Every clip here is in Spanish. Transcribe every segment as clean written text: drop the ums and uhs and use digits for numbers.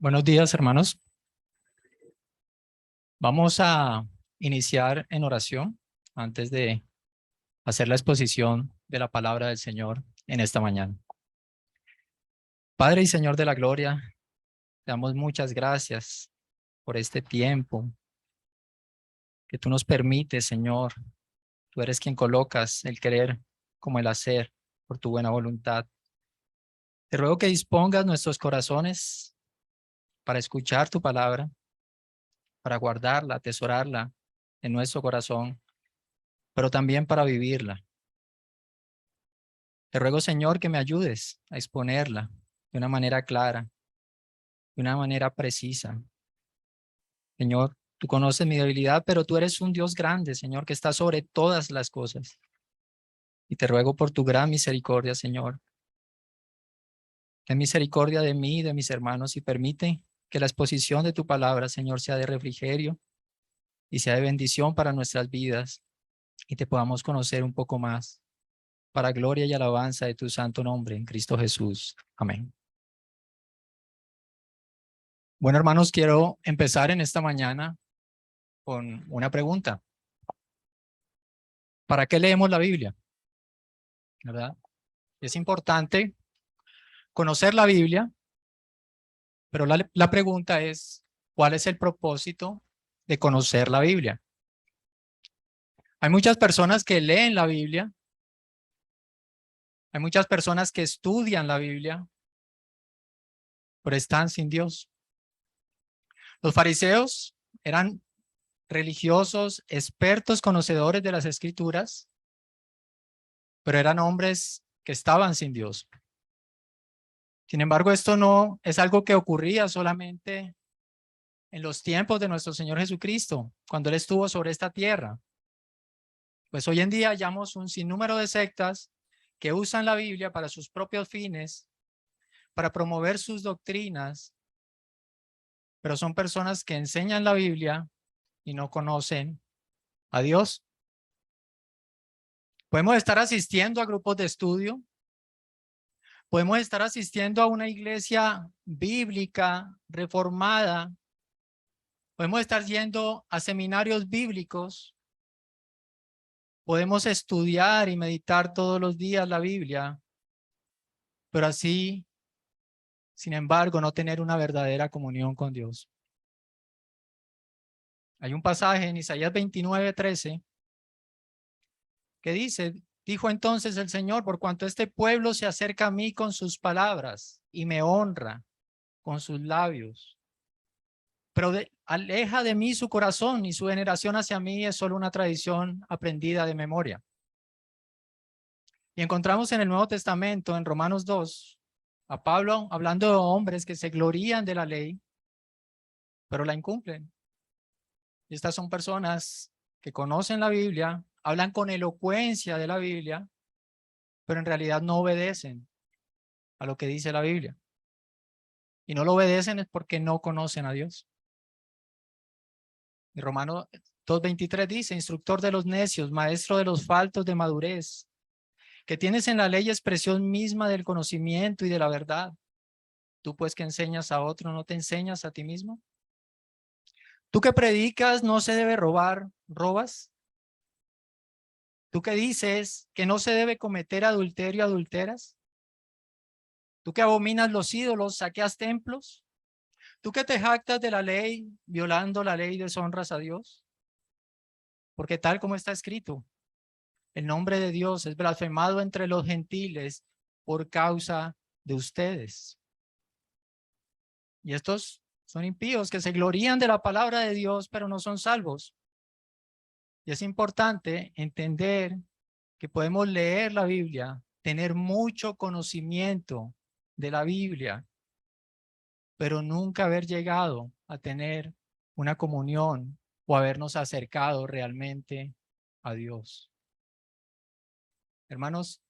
Buenos días, hermanos. Vamos a iniciar en oración antes de hacer la exposición de la palabra del Señor en esta mañana. Padre y Señor de la gloria, te damos muchas gracias por este tiempo que tú nos permites, Señor. Tú eres quien colocas el querer como el hacer por tu buena voluntad. Te ruego que dispongas nuestros corazones para escuchar tu palabra, para guardarla, atesorarla en nuestro corazón, pero también para vivirla. Te ruego, Señor, que me ayudes a exponerla de una manera clara, de una manera precisa. Señor, tú conoces mi debilidad, pero tú eres un Dios grande, Señor, que está sobre todas las cosas. Y te ruego por tu gran misericordia, Señor. Ten misericordia de mí y de mis hermanos y permite que la exposición de tu palabra, Señor, sea de refrigerio y sea de bendición para nuestras vidas y te podamos conocer un poco más para gloria y alabanza de tu santo nombre en Cristo Jesús. Amén. Bueno, hermanos, quiero empezar en esta mañana con una pregunta. ¿Para qué leemos la Biblia? ¿Verdad? Es importante conocer la Biblia, pero la pregunta es, ¿cuál es el propósito de conocer la Biblia? Hay muchas personas que leen la Biblia, hay muchas personas que estudian la Biblia, pero están sin Dios. Los fariseos eran religiosos, expertos, conocedores de las Escrituras, pero eran hombres que estaban sin Dios. Sin embargo, esto no es algo que ocurría solamente en los tiempos de nuestro Señor Jesucristo, cuando Él estuvo sobre esta tierra. Pues hoy en día hallamos un sinnúmero de sectas que usan la Biblia para sus propios fines, para promover sus doctrinas, pero son personas que enseñan la Biblia y no conocen a Dios. Podemos estar asistiendo a grupos de estudio, podemos estar asistiendo a una iglesia bíblica, reformada, podemos estar yendo a seminarios bíblicos, podemos estudiar y meditar todos los días la Biblia, pero así, sin embargo, no tener una verdadera comunión con Dios. Hay un pasaje en Isaías 29:13 que dice, dijo entonces el Señor, por cuanto este pueblo se acerca a mí con sus palabras y me honra con sus labios, pero aleja de mí su corazón y su veneración hacia mí es solo una tradición aprendida de memoria. Y encontramos en el Nuevo Testamento, en Romanos 2, a Pablo hablando de hombres que se glorían de la ley, pero la incumplen. Y estas son personas que conocen la Biblia, hablan con elocuencia de la Biblia, pero en realidad no obedecen a lo que dice la Biblia. Y no lo obedecen es porque no conocen a Dios. Y Romanos 2:23 dice, instructor de los necios, maestro de los faltos de madurez, que tienes en la ley expresión misma del conocimiento y de la verdad. Tú pues que enseñas a otro, ¿no te enseñas a ti mismo? Tú que predicas no se debe robar, ¿robas? Tú que dices que no se debe cometer adulterio, ¿adulteras? Tú que abominas los ídolos, ¿saqueas templos? Tú que te jactas de la ley, violando la ley, deshonras a Dios. Porque tal como está escrito, el nombre de Dios es blasfemado entre los gentiles por causa de ustedes. Y estos son impíos que se glorían de la palabra de Dios, pero no son salvos. Y es importante entender que podemos leer la Biblia, tener mucho conocimiento de la Biblia, pero nunca haber llegado a tener una comunión o habernos acercado realmente a Dios. Hermanos,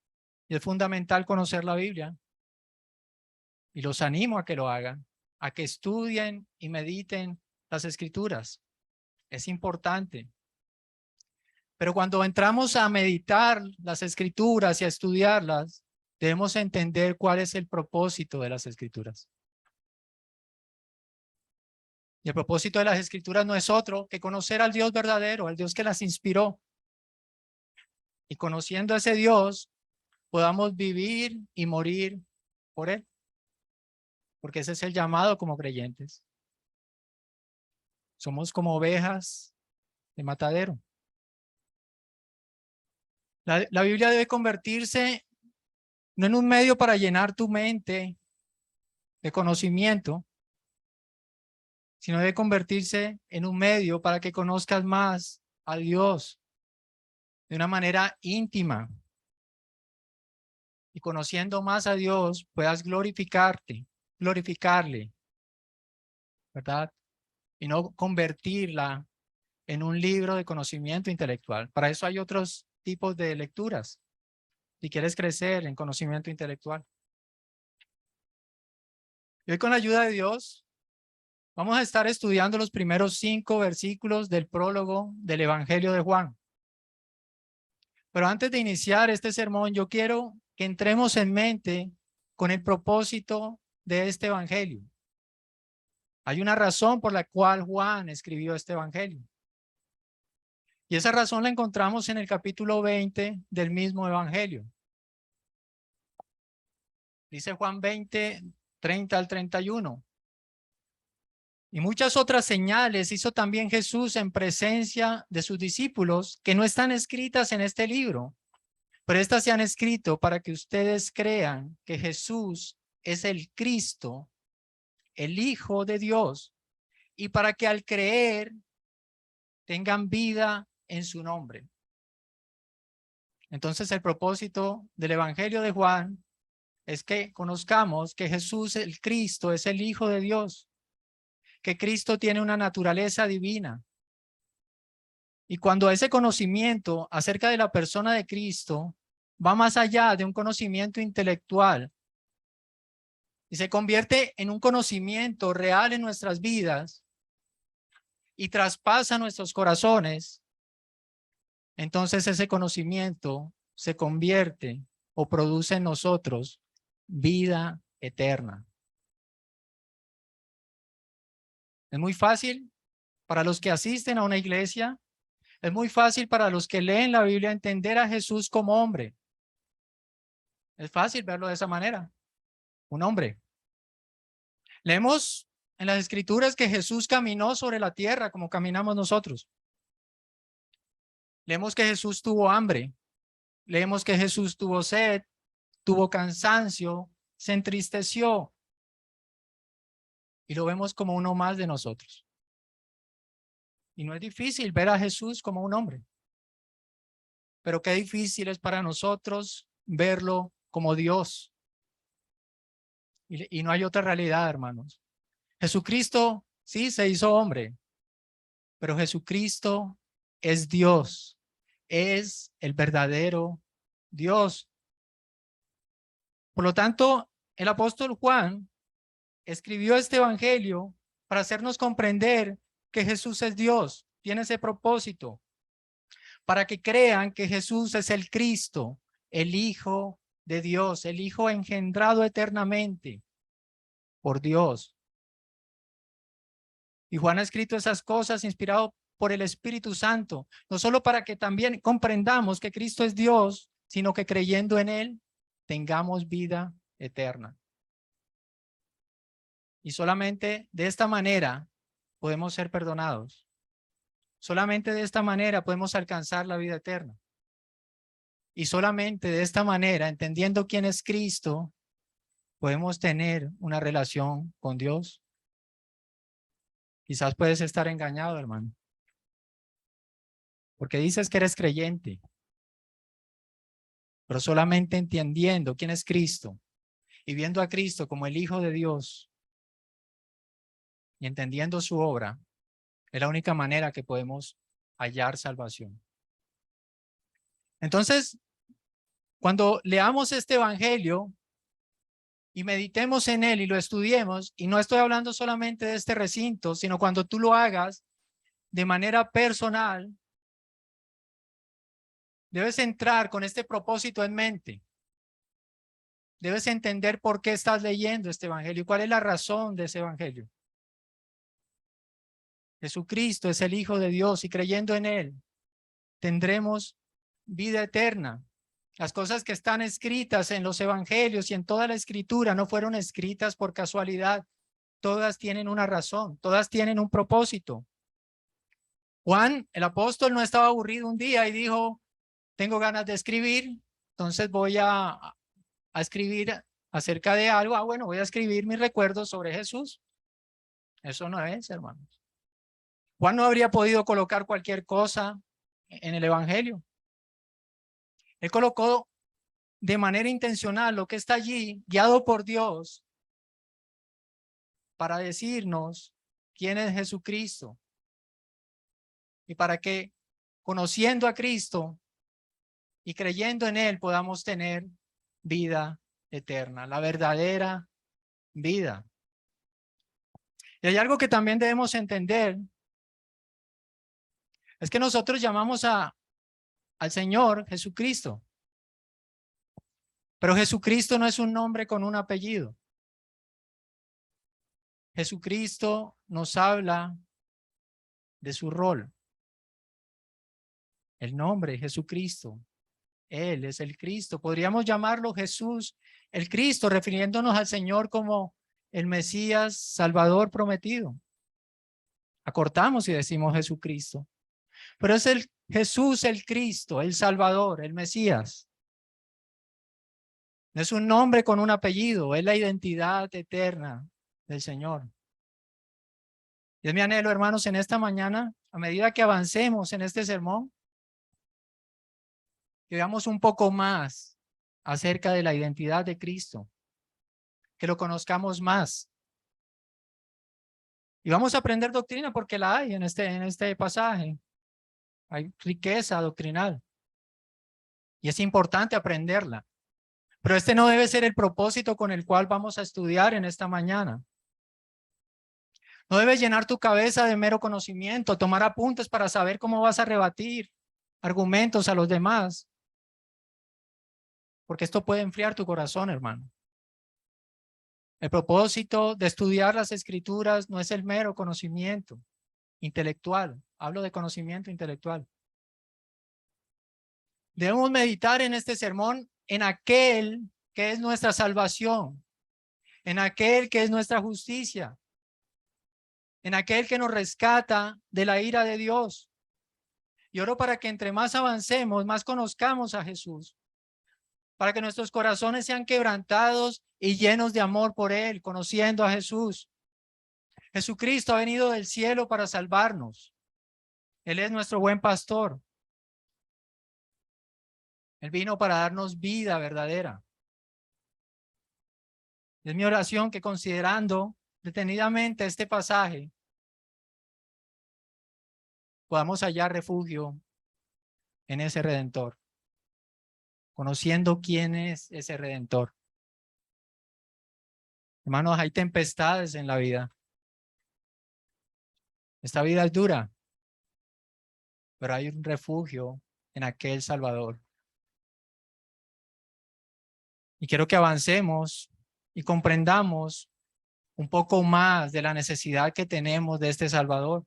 es fundamental conocer la Biblia y los animo a que lo hagan, a que estudien y mediten las Escrituras. Es importante. Pero cuando entramos a meditar las Escrituras y a estudiarlas, debemos entender cuál es el propósito de las Escrituras. Y el propósito de las Escrituras no es otro que conocer al Dios verdadero, al Dios que las inspiró. Y conociendo a ese Dios, podamos vivir y morir por Él. Porque ese es el llamado como creyentes. Somos como ovejas de matadero. La Biblia debe convertirse no en un medio para llenar tu mente de conocimiento, sino debe convertirse en un medio para que conozcas más a Dios de una manera íntima. Y conociendo más a Dios, puedas glorificarle, ¿verdad? Y no convertirla en un libro de conocimiento intelectual. Para eso hay otros tipos de lecturas, si quieres crecer en conocimiento intelectual. Y hoy con la ayuda de Dios, vamos a estar estudiando los primeros 5 versículos del prólogo del Evangelio de Juan. Pero antes de iniciar este sermón, yo quiero que entremos en mente con el propósito de este Evangelio. Hay una razón por la cual Juan escribió este Evangelio. Y esa razón la encontramos en el capítulo 20 del mismo Evangelio. Dice Juan 20, 30 al 31. Y muchas otras señales hizo también Jesús en presencia de sus discípulos que no están escritas en este libro, pero estas se han escrito para que ustedes crean que Jesús es el Cristo, el Hijo de Dios, y para que al creer tengan vida en su nombre. Entonces el propósito del Evangelio de Juan es que conozcamos que Jesús, el Cristo, es el Hijo de Dios, que Cristo tiene una naturaleza divina. Y cuando ese conocimiento acerca de la persona de Cristo va más allá de un conocimiento intelectual y se convierte en un conocimiento real en nuestras vidas y traspasa nuestros corazones, entonces ese conocimiento se convierte o produce en nosotros vida eterna. Es muy fácil para los que asisten a una iglesia, es muy fácil para los que leen la Biblia entender a Jesús como hombre. Es fácil verlo de esa manera, un hombre. Leemos en las Escrituras que Jesús caminó sobre la tierra como caminamos nosotros. Leemos que Jesús tuvo hambre. Leemos que Jesús tuvo sed, tuvo cansancio, se entristeció. Y lo vemos como uno más de nosotros. Y no es difícil ver a Jesús como un hombre. Pero qué difícil es para nosotros verlo como Dios. Y no hay otra realidad, hermanos. Jesucristo sí se hizo hombre, pero Jesucristo es Dios, es el verdadero Dios. Por lo tanto, el apóstol Juan escribió este evangelio para hacernos comprender que Jesús es Dios, tiene ese propósito, para que crean que Jesús es el Cristo, el Hijo de Dios, el Hijo engendrado eternamente por Dios. Y Juan ha escrito esas cosas inspirado por el Espíritu Santo, no solo para que también comprendamos que Cristo es Dios, sino que creyendo en Él tengamos vida eterna. Y solamente de esta manera podemos ser perdonados. Solamente de esta manera podemos alcanzar la vida eterna. Y solamente de esta manera, entendiendo quién es Cristo, podemos tener una relación con Dios. Quizás puedes estar engañado, hermano, porque dices que eres creyente, pero solamente entendiendo quién es Cristo y viendo a Cristo como el Hijo de Dios y entendiendo su obra, es la única manera que podemos hallar salvación. Entonces, cuando leamos este evangelio y meditemos en él y lo estudiemos, y no estoy hablando solamente de este recinto, sino cuando tú lo hagas de manera personal, debes entrar con este propósito en mente. Debes entender por qué estás leyendo este evangelio y cuál es la razón de ese evangelio. Jesucristo es el Hijo de Dios y creyendo en Él tendremos vida eterna. Las cosas que están escritas en los evangelios y en toda la escritura no fueron escritas por casualidad. Todas tienen una razón, todas tienen un propósito. Juan, el apóstol, no estaba aburrido un día y dijo, tengo ganas de escribir, entonces voy a escribir acerca de algo. Bueno, voy a escribir mis recuerdos sobre Jesús. Eso no es, hermanos. Juan no habría podido colocar cualquier cosa en el evangelio. Él colocó de manera intencional lo que está allí, guiado por Dios, para decirnos quién es Jesucristo y para que, conociendo a Cristo y creyendo en Él, podamos tener vida eterna, la verdadera vida. Y hay algo que también debemos entender, es que nosotros llamamos al Señor Jesucristo, pero Jesucristo no es un nombre con un apellido. Jesucristo nos habla de su rol. El nombre Jesucristo, Él es el Cristo. Podríamos llamarlo Jesús, el Cristo, refiriéndonos al Señor como el Mesías Salvador prometido. Acortamos y decimos Jesucristo. Pero es el Jesús, el Cristo, el Salvador, el Mesías. No es un nombre con un apellido, es la identidad eterna del Señor. Y es mi anhelo, hermanos, en esta mañana, a medida que avancemos en este sermón, que veamos un poco más acerca de la identidad de Cristo, que lo conozcamos más. Y vamos a aprender doctrina porque la hay en este pasaje. Hay riqueza doctrinal. Y es importante aprenderla. Pero este no debe ser el propósito con el cual vamos a estudiar en esta mañana. No debes llenar tu cabeza de mero conocimiento, tomar apuntes para saber cómo vas a rebatir argumentos a los demás. Porque esto puede enfriar tu corazón, hermano. El propósito de estudiar las escrituras no es el mero conocimiento intelectual. Hablo de conocimiento intelectual. Debemos meditar en este sermón en aquel que es nuestra salvación, en aquel que es nuestra justicia, en aquel que nos rescata de la ira de Dios. Y oro para que entre más avancemos, más conozcamos a Jesús, para que nuestros corazones sean quebrantados y llenos de amor por Él, conociendo a Jesús. Jesucristo ha venido del cielo para salvarnos. Él es nuestro buen pastor. Él vino para darnos vida verdadera. Es mi oración que, considerando detenidamente este pasaje, podamos hallar refugio en ese Redentor, conociendo quién es ese Redentor. Hermanos, hay tempestades en la vida. Esta vida es dura, pero hay un refugio en aquel Salvador. Y quiero que avancemos y comprendamos un poco más de la necesidad que tenemos de este Salvador,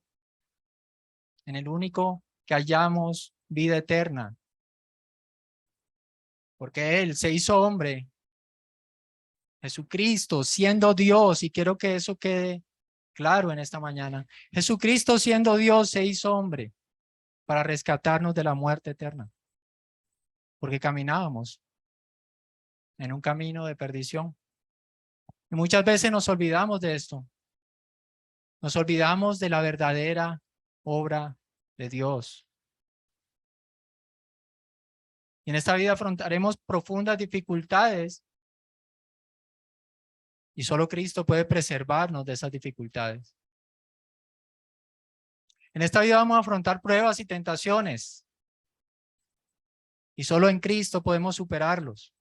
en el único que hallamos vida eterna, porque Él se hizo hombre, Jesucristo siendo Dios, y quiero que eso quede claro en esta mañana. Jesucristo siendo Dios se hizo hombre para rescatarnos de la muerte eterna, porque caminábamos en un camino de perdición. Y muchas veces nos olvidamos de esto. Nos olvidamos de la verdadera obra de Dios. Y en esta vida afrontaremos profundas dificultades y solo Cristo puede preservarnos de esas dificultades. En esta vida vamos a afrontar pruebas y tentaciones y solo en Cristo podemos superarlos.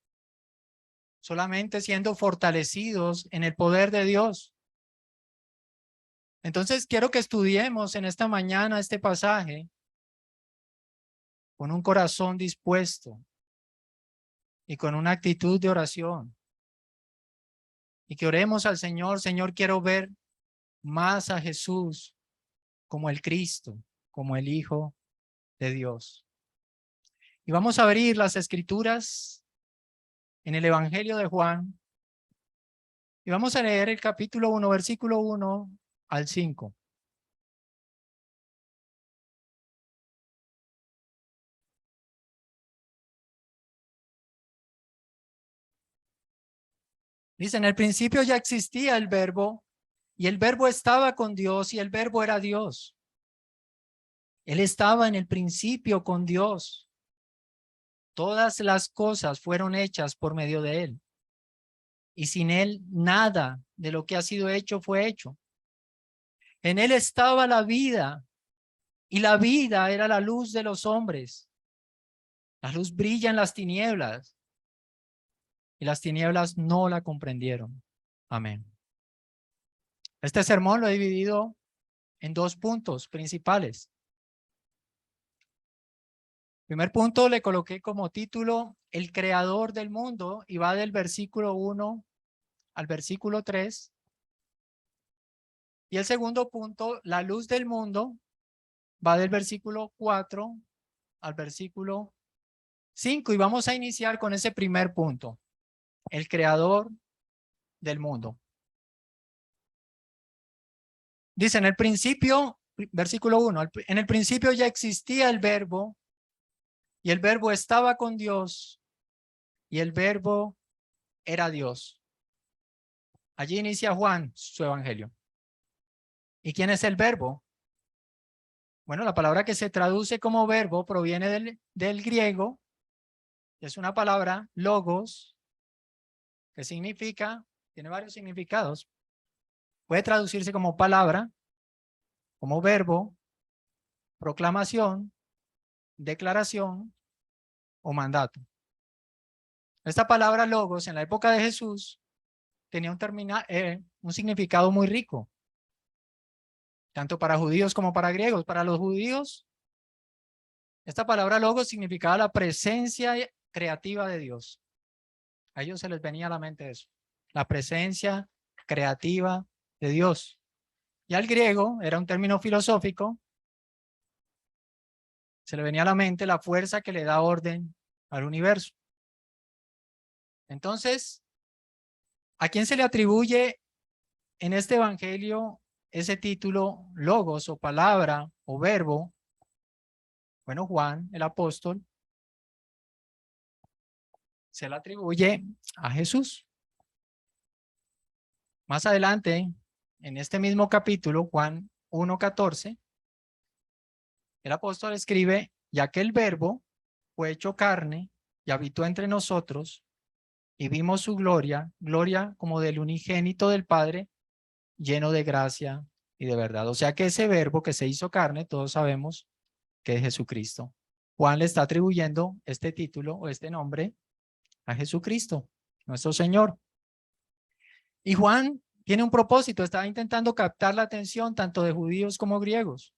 Solamente siendo fortalecidos en el poder de Dios. Entonces quiero que estudiemos en esta mañana este pasaje con un corazón dispuesto y con una actitud de oración. Y que oremos al Señor, Señor, quiero ver más a Jesús como el Cristo, como el Hijo de Dios. Y vamos a abrir las Escrituras en el Evangelio de Juan. Y vamos a leer el capítulo 1, versículo 1 al 5. Dice, en el principio ya existía el Verbo, y el Verbo estaba con Dios, y el Verbo era Dios. Él estaba en el principio con Dios. Todas las cosas fueron hechas por medio de Él. Y sin Él nada de lo que ha sido hecho fue hecho. En Él estaba la vida, y la vida era la luz de los hombres. La luz brilla en las tinieblas, y las tinieblas no la comprendieron. Amén. Este sermón lo he dividido en dos puntos principales. Primer punto le coloqué como título el creador del mundo y va del versículo 1 al versículo 3. Y el segundo punto, la luz del mundo, va del versículo 4 al versículo 5. Y vamos a iniciar con ese primer punto, el creador del mundo. Dice en el principio, versículo 1, en el principio ya existía el Verbo, y el Verbo estaba con Dios, y el Verbo era Dios. Allí inicia Juan su evangelio. ¿Y quién es el Verbo? Bueno, la palabra que se traduce como verbo proviene del griego. Es una palabra, logos, que significa, tiene varios significados. Puede traducirse como palabra, como verbo, proclamación, declaración o mandato. Esta palabra logos en la época de Jesús tenía un significado muy rico, tanto para judíos como para griegos. Para los judíos, esta palabra logos significaba la presencia creativa de Dios. A ellos se les venía a la mente eso, la presencia creativa de Dios. Y al griego era un término filosófico, se le venía a la mente la fuerza que le da orden al universo. Entonces, ¿a quién se le atribuye en este evangelio ese título logos o palabra o verbo? Bueno, Juan, el apóstol, se le atribuye a Jesús. Más adelante, en este mismo capítulo, Juan 1:14, el apóstol escribe, ya que el Verbo fue hecho carne y habitó entre nosotros, y vimos su gloria, gloria como del unigénito del Padre, lleno de gracia y de verdad. O sea que ese Verbo que se hizo carne, todos sabemos que es Jesucristo. Juan le está atribuyendo este título o este nombre a Jesucristo, nuestro Señor. Y Juan tiene un propósito, está intentando captar la atención tanto de judíos como griegos.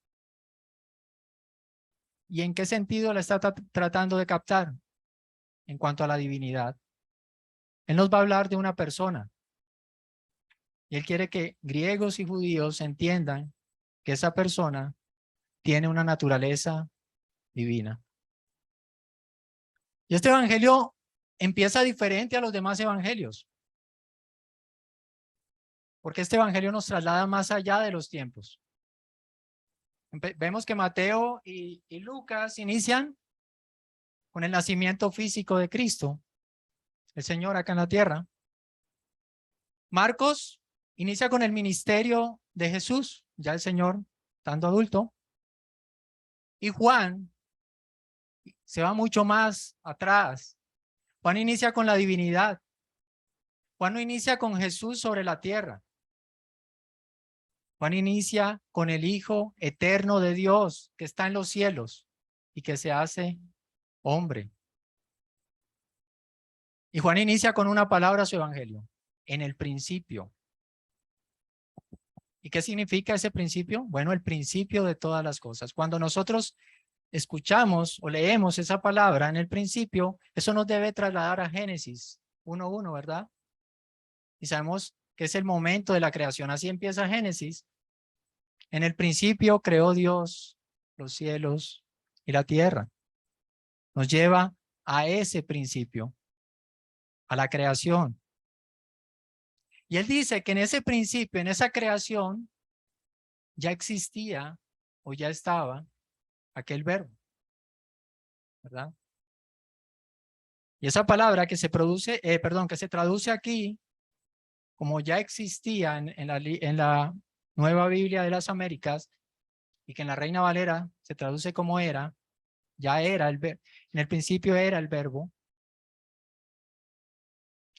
¿Y en qué sentido la está tratando de captar? En cuanto a la divinidad. Él nos va a hablar de una persona. Y él quiere que griegos y judíos entiendan que esa persona tiene una naturaleza divina. Y este evangelio empieza diferente a los demás evangelios. Porque este evangelio nos traslada más allá de los tiempos. Vemos que Mateo y Lucas inician con el nacimiento físico de Cristo, el Señor acá en la tierra. Marcos inicia con el ministerio de Jesús, ya el Señor estando adulto. Y Juan se va mucho más atrás. Juan inicia con la divinidad. Juan no inicia con Jesús sobre la tierra. Juan inicia con el Hijo eterno de Dios que está en los cielos y que se hace hombre. Y Juan inicia con una palabra su evangelio, en el principio. ¿Y qué significa ese principio? Bueno, el principio de todas las cosas. Cuando nosotros escuchamos o leemos esa palabra en el principio, eso nos debe trasladar a Génesis 1:1, ¿verdad? Y sabemos que es el momento de la creación. Así empieza Génesis. En el principio creó Dios los cielos y la tierra. Nos lleva a ese principio, a la creación. Y él dice que en ese principio, en esa creación, ya existía o ya estaba aquel verbo, ¿verdad? Y esa palabra que se produce, que se traduce aquí, como ya existía en la Nueva Biblia de las Américas, y que en la Reina Valera se traduce como era, ya era el verbo, en el principio era el verbo,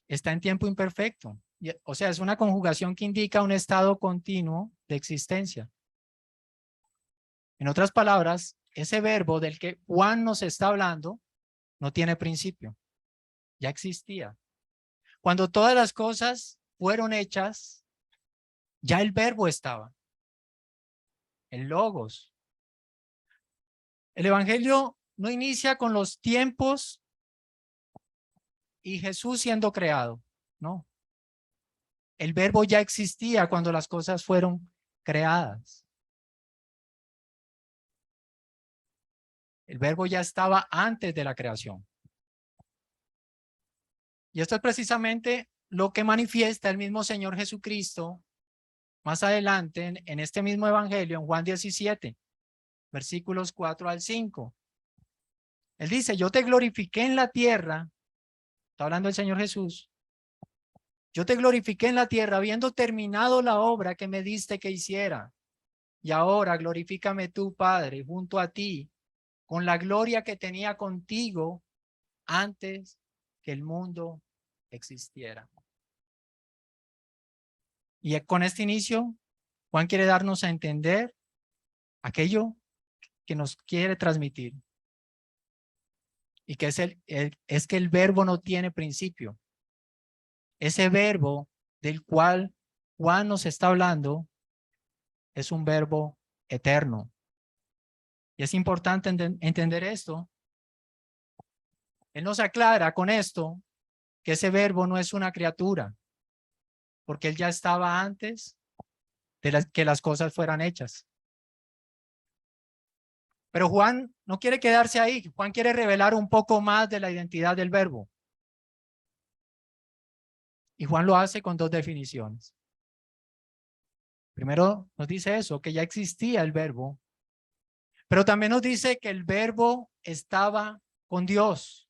está en tiempo imperfecto. O sea, es una conjugación que indica un estado continuo de existencia. En otras palabras, ese verbo del que Juan nos está hablando no tiene principio, ya existía. Cuando todas las cosas fueron hechas, ya el verbo estaba, el logos. El evangelio no inicia con los tiempos y Jesús siendo creado, no. El verbo ya existía cuando las cosas fueron creadas. El verbo ya estaba antes de la creación. Y esto es precisamente lo que manifiesta el mismo Señor Jesucristo más adelante en este mismo evangelio, en Juan 17, versículos 4 al 5. Él dice, yo te glorifiqué en la tierra, está hablando el Señor Jesús, yo te glorifiqué en la tierra habiendo terminado la obra que me diste que hiciera. Y ahora glorifícame tú, Padre, junto a ti, con la gloria que tenía contigo antes que el mundo existiera. Y con este inicio, Juan quiere darnos a entender aquello que nos quiere transmitir. Y que es que el verbo no tiene principio. Ese verbo del cual Juan nos está hablando es un verbo eterno. Y es importante entender esto. Él nos aclara con esto que ese verbo no es una criatura, porque él ya estaba antes de que las cosas fueran hechas. Pero Juan no quiere quedarse ahí. Juan quiere revelar un poco más de la identidad del verbo. Y Juan lo hace con dos definiciones. Primero nos dice eso, que ya existía el verbo, pero también nos dice que el verbo estaba con Dios.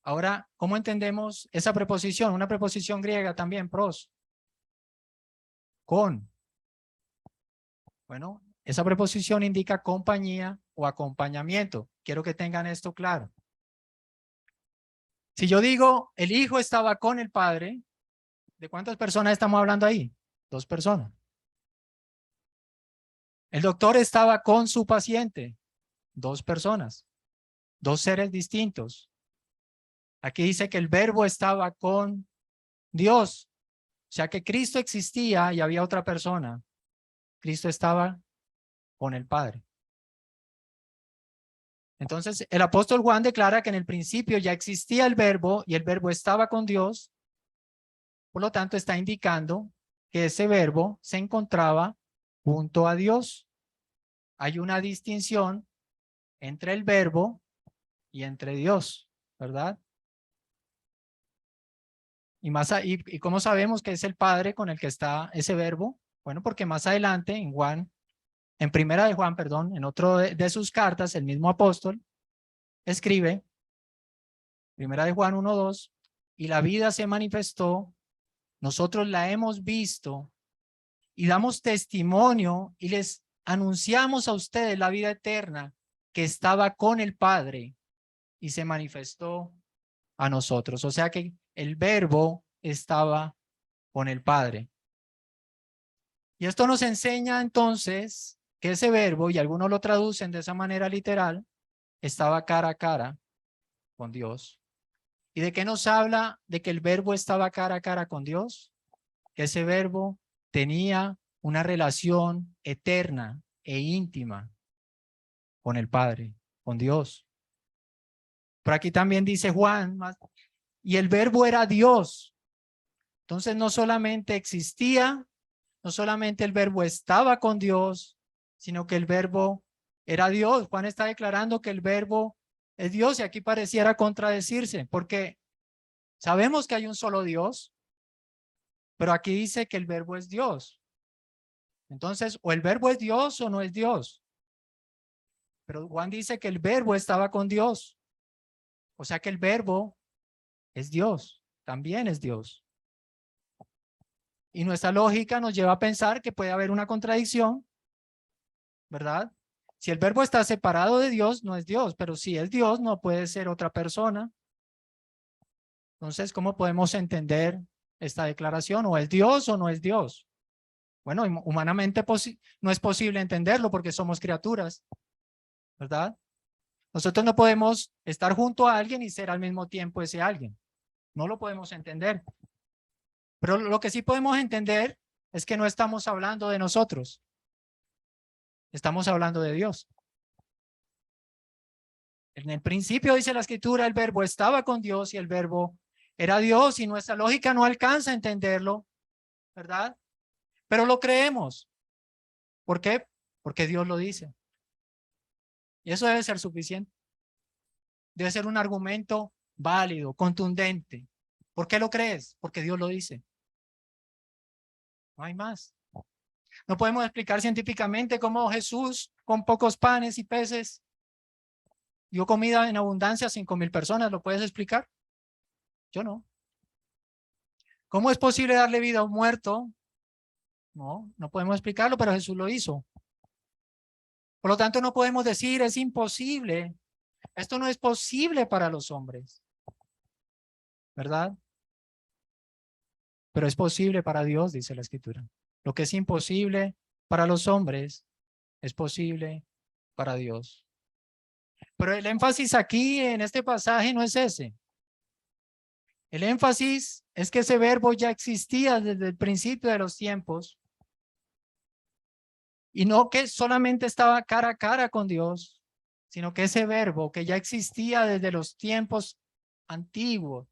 Ahora, ¿cómo entendemos esa preposición? Una preposición griega también, pros. Con. Bueno, esa preposición indica compañía o acompañamiento. Quiero que tengan esto claro. Si yo digo, el hijo estaba con el padre, ¿de cuántas personas estamos hablando ahí? Dos personas. El doctor estaba con su paciente, dos personas, dos seres distintos. Aquí dice que el verbo estaba con Dios, o sea que Cristo existía y había otra persona. Cristo estaba con el Padre. Entonces, el apóstol Juan declara que en el principio ya existía el verbo y el verbo estaba con Dios. Por lo tanto, está indicando que ese verbo se encontraba junto a Dios. Hay una distinción entre el verbo y entre Dios, ¿verdad? ¿Y cómo sabemos que es el Padre con el que está ese verbo? Bueno, porque más adelante en primera de Juan, perdón, en otro de sus cartas, el mismo apóstol escribe, primera de Juan 1:2, y la vida se manifestó, nosotros la hemos visto y damos testimonio y les anunciamos a ustedes la vida eterna que estaba con el Padre y se manifestó a nosotros. O sea que el verbo estaba con el Padre. Y esto nos enseña entonces que ese verbo, y algunos lo traducen de esa manera literal, estaba cara a cara con Dios. ¿Y de qué nos habla de que el verbo estaba cara a cara con Dios? Que ese verbo tenía una relación eterna e íntima con el Padre, con Dios. Por aquí también dice Juan, y el verbo era Dios. Entonces no solamente existía, no solamente el verbo estaba con Dios, sino que el verbo era Dios. Juan está declarando que el verbo es Dios y aquí pareciera contradecirse, porque sabemos que hay un solo Dios, pero aquí dice que el verbo es Dios. Entonces, o el verbo es Dios o no es Dios. Pero Juan dice que el verbo estaba con Dios. O sea que el verbo es Dios, también es Dios. Y nuestra lógica nos lleva a pensar que puede haber una contradicción, ¿verdad? Si el verbo está separado de Dios, no es Dios, pero si es Dios, no puede ser otra persona. Entonces, ¿cómo podemos entender esta declaración? ¿O es Dios o no es Dios? Bueno, humanamente no es posible entenderlo porque somos criaturas, ¿verdad? Nosotros no podemos estar junto a alguien y ser al mismo tiempo ese alguien. No lo podemos entender. Pero lo que sí podemos entender es que no estamos hablando de nosotros. Estamos hablando de Dios. En el principio dice la escritura, el verbo estaba con Dios y el verbo era Dios y nuestra lógica no alcanza a entenderlo, ¿verdad? Pero lo creemos. ¿Por qué? Porque Dios lo dice. Y eso debe ser suficiente. Debe ser un argumento válido, contundente. ¿Por qué lo crees? Porque Dios lo dice. No hay más. No podemos explicar científicamente cómo Jesús, con pocos panes y peces, dio comida en abundancia a 5,000 personas. ¿Lo puedes explicar? Yo no. ¿Cómo es posible darle vida a un muerto? No, no podemos explicarlo, pero Jesús lo hizo. Por lo tanto, no podemos decir es imposible. Esto no es posible para los hombres, ¿verdad? Pero es posible para Dios, dice la Escritura. Lo que es imposible para los hombres es posible para Dios. Pero el énfasis aquí en este pasaje no es ese. El énfasis es que ese verbo ya existía desde el principio de los tiempos y no que solamente estaba cara a cara con Dios, sino que ese verbo que ya existía desde los tiempos antiguos,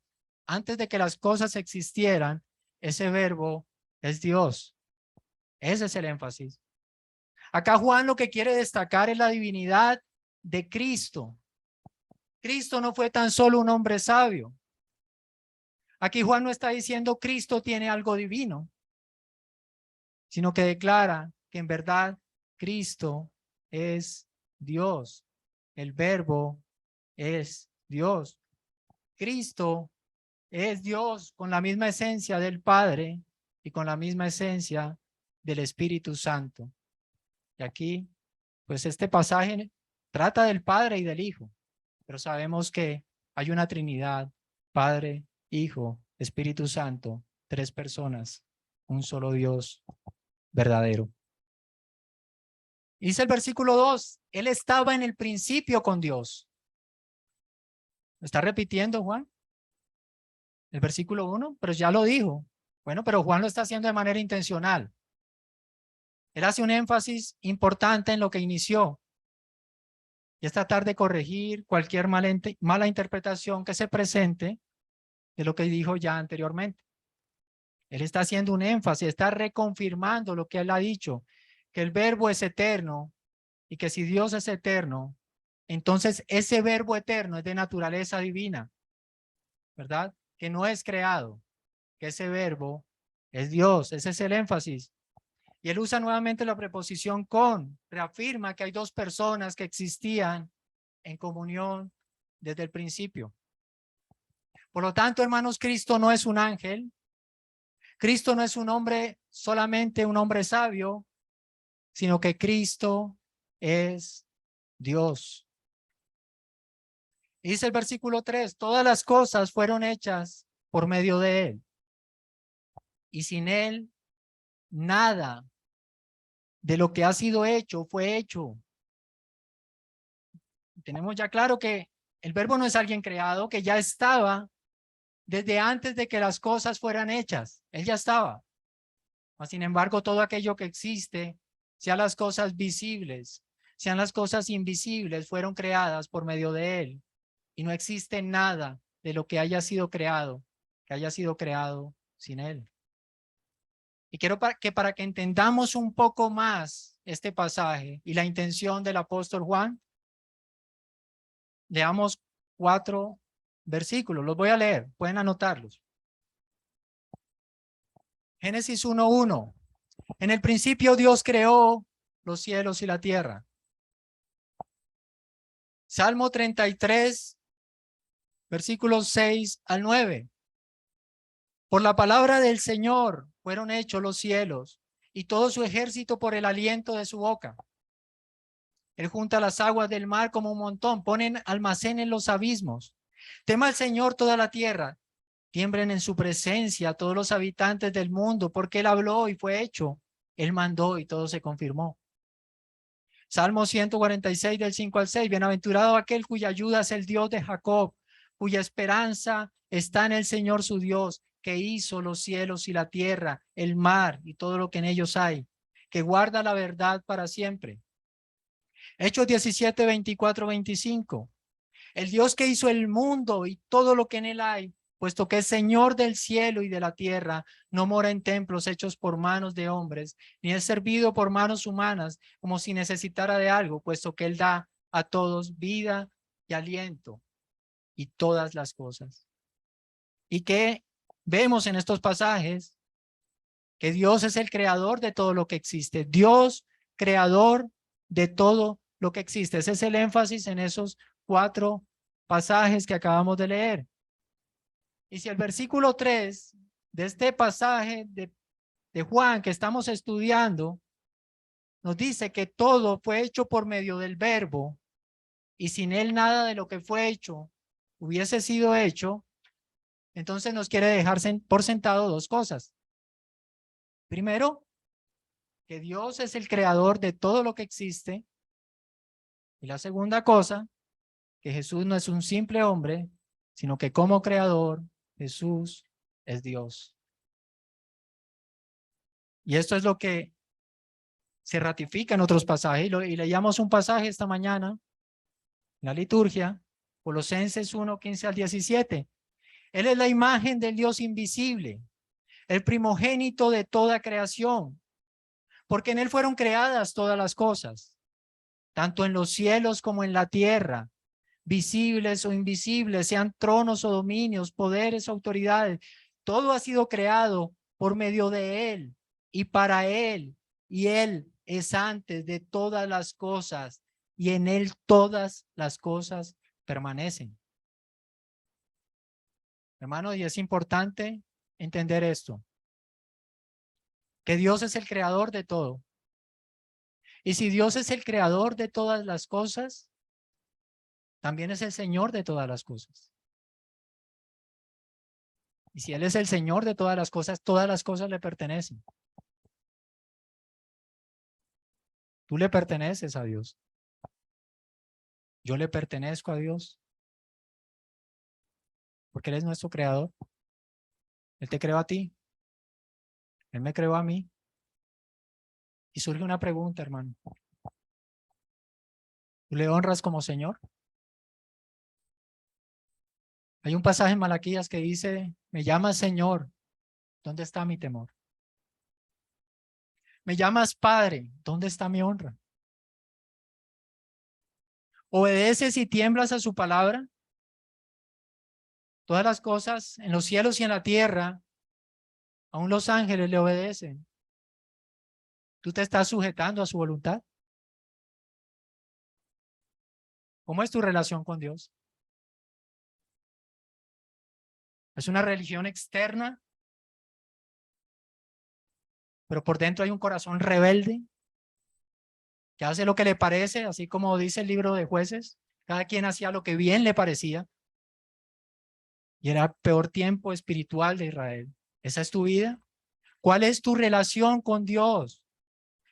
antes de que las cosas existieran, ese verbo es Dios. Ese es el énfasis. Acá Juan lo que quiere destacar es la divinidad de Cristo. Cristo no fue tan solo un hombre sabio. Aquí Juan no está diciendo Cristo tiene algo divino, sino que declara que en verdad Cristo es Dios. El verbo es Dios. Cristo es Dios con la misma esencia del Padre y con la misma esencia del Espíritu Santo. Y aquí, pues este pasaje trata del Padre y del Hijo, pero sabemos que hay una Trinidad, Padre, Hijo, Espíritu Santo, 3 personas, un solo Dios verdadero. Dice el versículo 2, Él estaba en el principio con Dios. ¿Lo está repitiendo Juan? El versículo 1, pero ya lo dijo. Bueno, pero Juan lo está haciendo de manera intencional. Él hace un énfasis importante en lo que inició. Y es tratar de corregir cualquier mala interpretación que se presente de lo que dijo ya anteriormente. Él está haciendo un énfasis, está reconfirmando lo que él ha dicho, que el verbo es eterno y que si Dios es eterno, entonces ese verbo eterno es de naturaleza divina, ¿verdad? Que no es creado, que ese verbo es Dios, ese es el énfasis. Y él usa nuevamente la preposición con, reafirma que hay 2 personas que existían en comunión desde el principio. Por lo tanto, hermanos, Cristo no es un ángel, Cristo no es un hombre, solamente un hombre sabio, sino que Cristo es Dios. Dice el versículo 3, todas las cosas fueron hechas por medio de Él. Y sin Él, nada de lo que ha sido hecho fue hecho. Tenemos ya claro que el verbo no es alguien creado, que ya estaba desde antes de que las cosas fueran hechas. Él ya estaba. Sin embargo, todo aquello que existe, sean las cosas visibles, sean las cosas invisibles, fueron creadas por medio de Él. Y no existe nada de lo que haya sido creado sin Él. Y quiero para que entendamos un poco más este pasaje y la intención del apóstol Juan, leamos 4 versículos. Los voy a leer, pueden anotarlos. Génesis 1:1. En el principio Dios creó los cielos y la tierra. Salmo 33, versículos 6 al 9. Por la palabra del Señor fueron hechos los cielos y todo su ejército por el aliento de su boca. Él junta las aguas del mar como un montón, ponen almacén en los abismos. Tema al Señor toda la tierra, tiemblen en su presencia todos los habitantes del mundo, porque Él habló y fue hecho. Él mandó y todo se confirmó. Salmo 146 del 5 al 6. Bienaventurado aquel cuya ayuda es el Dios de Jacob, cuya esperanza está en el Señor su Dios, que hizo los cielos y la tierra, el mar y todo lo que en ellos hay, que guarda la verdad para siempre. Hechos 17, 24, 25. El Dios que hizo el mundo y todo lo que en él hay, puesto que es Señor del cielo y de la tierra, no mora en templos hechos por manos de hombres, ni es servido por manos humanas, como si necesitara de algo, puesto que él da a todos vida y aliento y todas las cosas. ¿Y qué vemos en estos pasajes? Que Dios es el creador de todo lo que existe. Dios, creador de todo lo que existe. Ese es el énfasis en esos 4 pasajes que acabamos de leer. Y si el versículo 3 de este pasaje de Juan que estamos estudiando nos dice que todo fue hecho por medio del verbo y sin él nada de lo que fue hecho hubiese sido hecho, entonces nos quiere dejar por sentado 2 cosas. Primero, que Dios es el creador de todo lo que existe. Y la segunda cosa, que Jesús no es un simple hombre, sino que como creador, Jesús es Dios. Y esto es lo que se ratifica en otros pasajes. Y leíamos un pasaje esta mañana, en la liturgia, Colosenses 1, 15 al 17. Él es la imagen del Dios invisible, el primogénito de toda creación, porque en él fueron creadas todas las cosas, tanto en los cielos como en la tierra, visibles o invisibles, sean tronos o dominios, poderes o autoridades. Todo ha sido creado por medio de él y para él, y él es antes de todas las cosas, y en él todas las cosas permanecen. Hermano, y es importante entender esto, que Dios es el creador de todo. Y si Dios es el creador de todas las cosas, también es el Señor de todas las cosas. Y si Él es el Señor de todas las cosas le pertenecen. Tú le perteneces a Dios. Yo le pertenezco a Dios. Porque Él es nuestro creador. Él te creó a ti. Él me creó a mí. Y surge una pregunta, hermano. ¿Tú le honras como Señor? Hay un pasaje en Malaquías que dice, me llamas Señor, ¿dónde está mi temor? Me llamas Padre, ¿dónde está mi honra? ¿Obedeces y tiemblas a su palabra? Todas las cosas en los cielos y en la tierra, aún los ángeles le obedecen. ¿Tú te estás sujetando a su voluntad? ¿Cómo es tu relación con Dios? ¿Es una religión externa? Pero por dentro hay un corazón rebelde que hace lo que le parece, así como dice el libro de Jueces. Cada quien hacía lo que bien le parecía. Y era el peor tiempo espiritual de Israel. ¿Esa es tu vida? ¿Cuál es tu relación con Dios?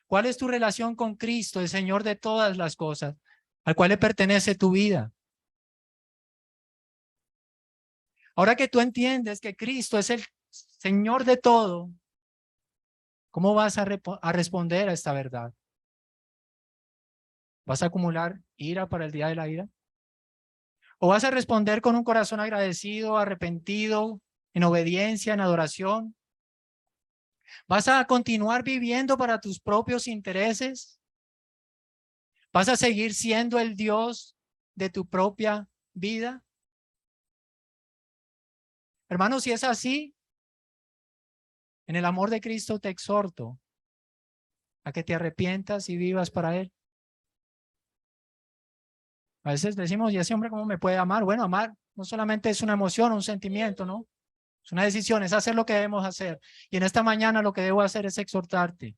¿Cuál es tu relación con Cristo, el Señor de todas las cosas, al cual le pertenece tu vida? Ahora que tú entiendes que Cristo es el Señor de todo, ¿cómo vas a responder a esta verdad? ¿Vas a acumular ira para el día de la ira? ¿O vas a responder con un corazón agradecido, arrepentido, en obediencia, en adoración? ¿Vas a continuar viviendo para tus propios intereses? ¿Vas a seguir siendo el Dios de tu propia vida? Hermanos, si es así, en el amor de Cristo te exhorto a que te arrepientas y vivas para Él. A veces decimos, ¿y ese hombre cómo me puede amar? Bueno, amar no solamente es una emoción, un sentimiento, ¿no? Es una decisión, es hacer lo que debemos hacer. Y en esta mañana lo que debo hacer es exhortarte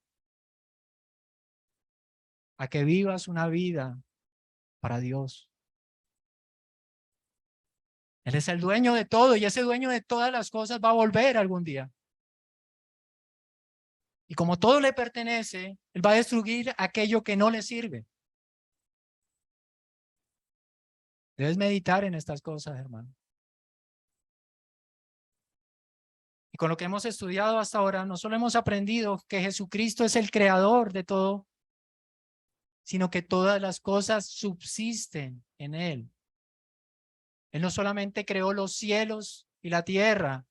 a que vivas una vida para Dios. Él es el dueño de todo y ese dueño de todas las cosas va a volver algún día. Y como todo le pertenece, Él va a destruir aquello que no le sirve. Debes meditar en estas cosas, hermano. Y con lo que hemos estudiado hasta ahora, no solo hemos aprendido que Jesucristo es el creador de todo, sino que todas las cosas subsisten en Él. Él no solamente creó los cielos y la tierra,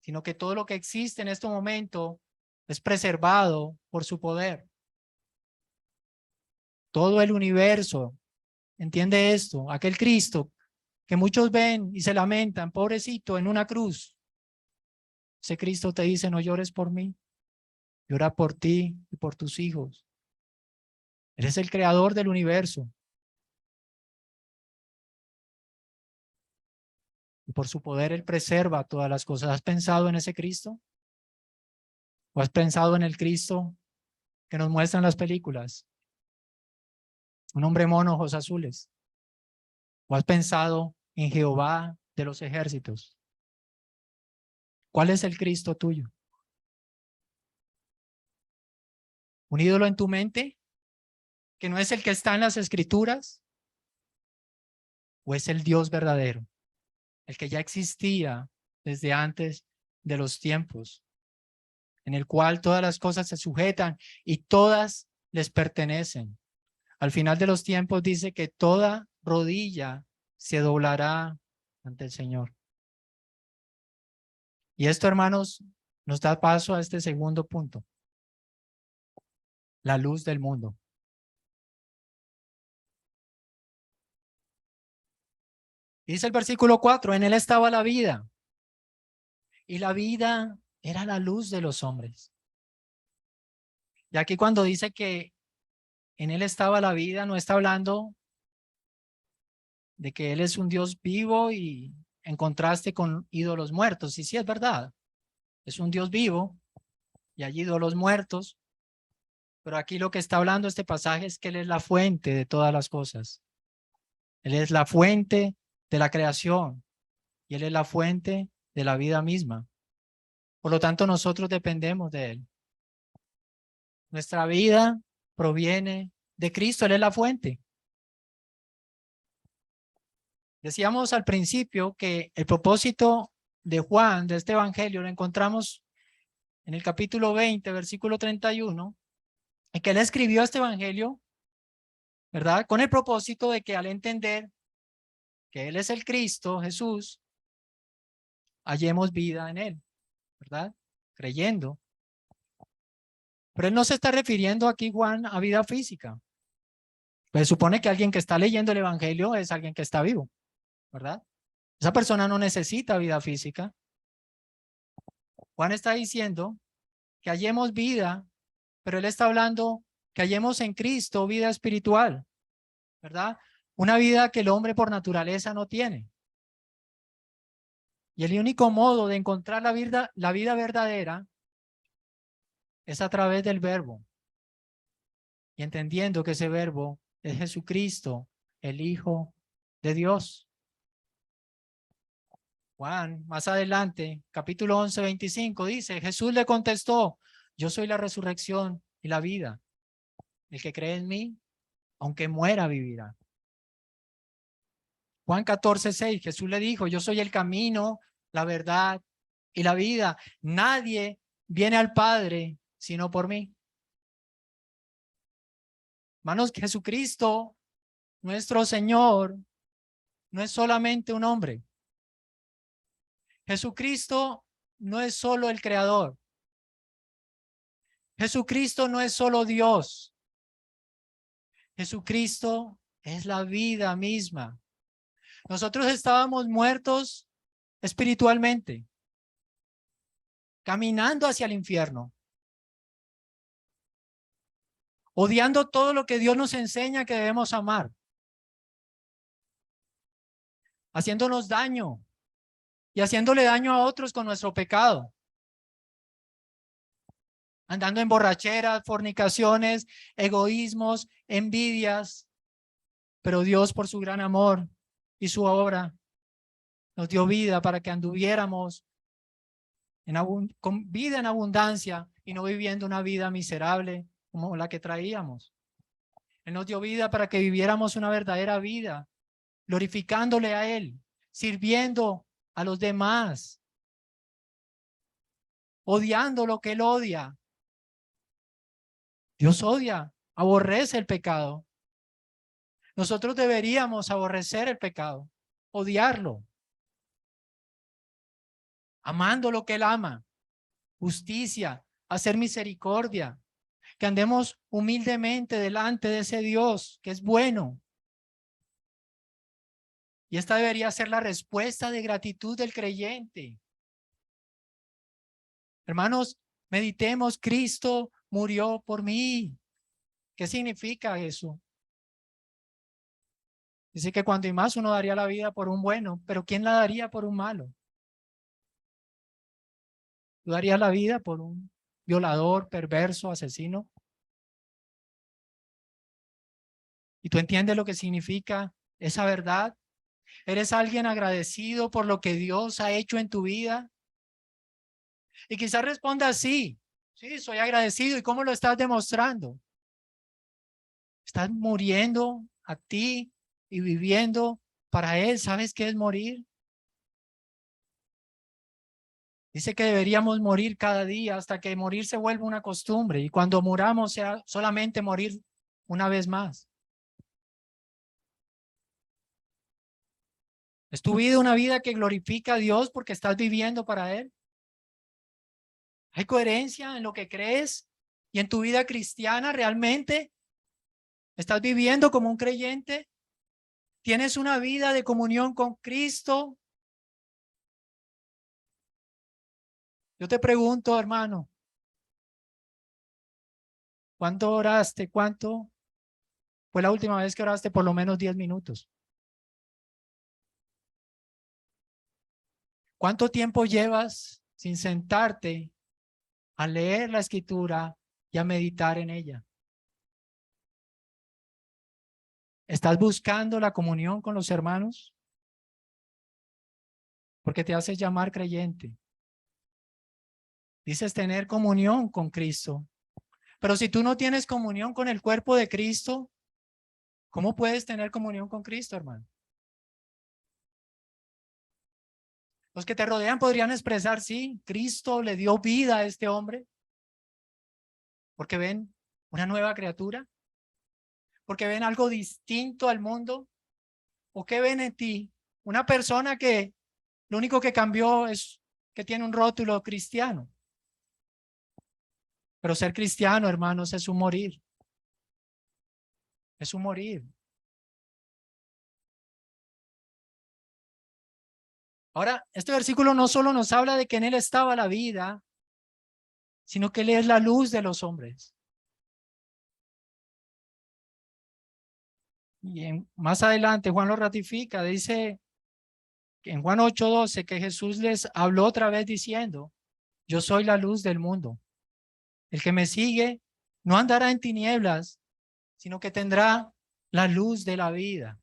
sino que todo lo que existe en este momento es preservado por su poder. Todo el universo, entiende esto, aquel Cristo que muchos ven y se lamentan, pobrecito, en una cruz. Ese Cristo te dice, no llores por mí, llora por ti y por tus hijos. Él es el creador del universo. Y por su poder Él preserva todas las cosas. ¿Has pensado en ese Cristo? ¿O has pensado en el Cristo que nos muestran las películas? Un hombre mono, ojos azules. ¿O has pensado en Jehová de los ejércitos? ¿Cuál es el Cristo tuyo? ¿Un ídolo en tu mente que no es el que está en las escrituras? ¿O es el Dios verdadero, el que ya existía desde antes de los tiempos, en el cual todas las cosas se sujetan y todas les pertenecen? Al final de los tiempos dice que toda rodilla se doblará ante el Señor. Y esto, hermanos, nos da paso a este segundo punto, la luz del mundo. Dice el versículo 4, en él estaba la vida, y la vida era la luz de los hombres. Y aquí cuando dice que en él estaba la vida, no está hablando de que él es un Dios vivo y en contraste con ídolos muertos. Y sí es verdad, es un Dios vivo y hay ídolos muertos, pero aquí lo que está hablando este pasaje es que Él es la fuente de todas las cosas. Él es la fuente de la creación y Él es la fuente de la vida misma. Por lo tanto, nosotros dependemos de Él. Nuestra vida proviene de Cristo, Él es la fuente. Decíamos al principio que el propósito de Juan, de este evangelio, lo encontramos en el capítulo 20, versículo 31, en que él escribió este evangelio, ¿verdad? Con el propósito de que al entender que Él es el Cristo, Jesús, hallemos vida en Él, ¿verdad? Creyendo. Pero Él no se está refiriendo aquí, Juan, a vida física. Pues supone que alguien que está leyendo el evangelio es alguien que está vivo, ¿verdad? Esa persona no necesita vida física. Juan está diciendo que hallemos vida, pero él está hablando que hallemos en Cristo vida espiritual, ¿verdad? Una vida que el hombre por naturaleza no tiene. Y el único modo de encontrar la vida verdadera es a través del verbo. Y entendiendo que ese verbo es Jesucristo, el Hijo de Dios. Juan, más adelante, capítulo 11, 25, dice, Jesús le contestó, yo soy la resurrección y la vida. El que cree en mí, aunque muera, vivirá. Juan 14, 6, Jesús le dijo, yo soy el camino, la verdad y la vida. Nadie viene al Padre sino por mí. Hermanos, Jesucristo, nuestro Señor, no es solamente un hombre. Jesucristo no es solo el creador. Jesucristo no es solo Dios. Jesucristo es la vida misma. Nosotros estábamos muertos espiritualmente, caminando hacia el infierno, odiando todo lo que Dios nos enseña que debemos amar, haciéndonos daño y haciéndole daño a otros con nuestro pecado, andando en borracheras, fornicaciones, egoísmos, envidias. Pero Dios, por su gran amor y su obra, nos dio vida para que anduviéramos con vida en abundancia y no viviendo una vida miserable como la que traíamos. Él nos dio vida para que viviéramos una verdadera vida, glorificándole a Él, sirviendo a los demás, odiando lo que Él odia. Dios odia, aborrece el pecado. Nosotros deberíamos aborrecer el pecado, odiarlo, amando lo que Él ama, justicia, hacer misericordia, que andemos humildemente delante de ese Dios que es bueno. Y esta debería ser la respuesta de gratitud del creyente. Hermanos, meditemos, Cristo murió por mí. ¿Qué significa eso? Dice que cuando y más uno daría la vida por un bueno, pero ¿quién la daría por un malo? ¿Tú darías la vida por un violador, perverso, asesino? ¿Y tú entiendes lo que significa esa verdad? ¿Eres alguien agradecido por lo que Dios ha hecho en tu vida? Y quizás responda sí, sí, soy agradecido. ¿Y cómo lo estás demostrando? Estás muriendo a ti y viviendo para Él. ¿Sabes qué es morir? Dice que deberíamos morir cada día hasta que morir se vuelva una costumbre. Y cuando muramos sea solamente morir una vez más. ¿Es tu vida una vida que glorifica a Dios porque estás viviendo para Él? ¿Hay coherencia en lo que crees y en tu vida cristiana realmente? ¿Estás viviendo como un creyente? ¿Tienes una vida de comunión con Cristo? Yo te pregunto, hermano, ¿cuánto oraste? ¿Cuánto fue la última vez que oraste? Por lo menos 10 minutos. ¿Cuánto tiempo llevas sin sentarte a leer la Escritura y a meditar en ella? ¿Estás buscando la comunión con los hermanos? Porque te haces llamar creyente. Dices tener comunión con Cristo. Pero si tú no tienes comunión con el cuerpo de Cristo, ¿cómo puedes tener comunión con Cristo, hermano? Los que te rodean podrían expresar, sí, Cristo le dio vida a este hombre, porque ven una nueva criatura, porque ven algo distinto al mundo, o que ven en ti una persona que lo único que cambió es que tiene un rótulo cristiano. Pero ser cristiano, hermanos, es un morir. Es un morir. Ahora, este versículo no solo nos habla de que en Él estaba la vida, sino que Él es la luz de los hombres. Y más adelante Juan lo ratifica, dice en Juan 8:12 que Jesús les habló otra vez diciendo, yo soy la luz del mundo. El que me sigue no andará en tinieblas, sino que tendrá la luz de la vida.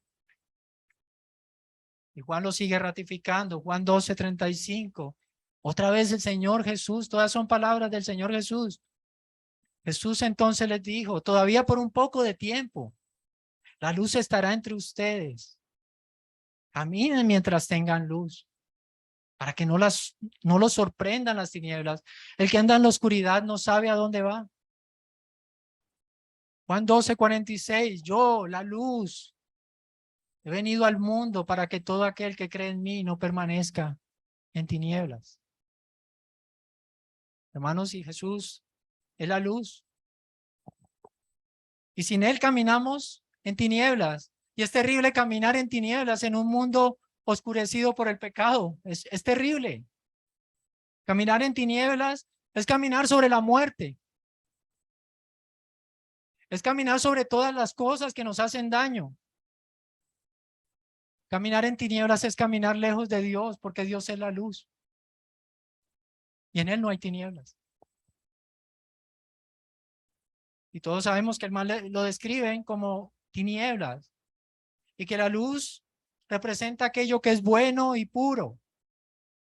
Y Juan lo sigue ratificando, Juan 12:35. Otra vez el Señor Jesús, todas son palabras del Señor Jesús. Jesús entonces les dijo, todavía por un poco de tiempo, la luz estará entre ustedes. Caminen mientras tengan luz, para que no los sorprendan las tinieblas. El que anda en la oscuridad no sabe a dónde va. Juan 12:46, yo, la luz, he venido al mundo para que todo aquel que cree en mí no permanezca en tinieblas. Hermanos, y Jesús es la luz. Y sin Él caminamos en tinieblas. Y es terrible caminar en tinieblas en un mundo oscurecido por el pecado. Es terrible. Caminar en tinieblas es caminar sobre la muerte. Es caminar sobre todas las cosas que nos hacen daño. Caminar en tinieblas es caminar lejos de Dios, porque Dios es la luz. Y en Él no hay tinieblas. Y todos sabemos que el mal lo describen como tinieblas. Y que la luz representa aquello que es bueno y puro.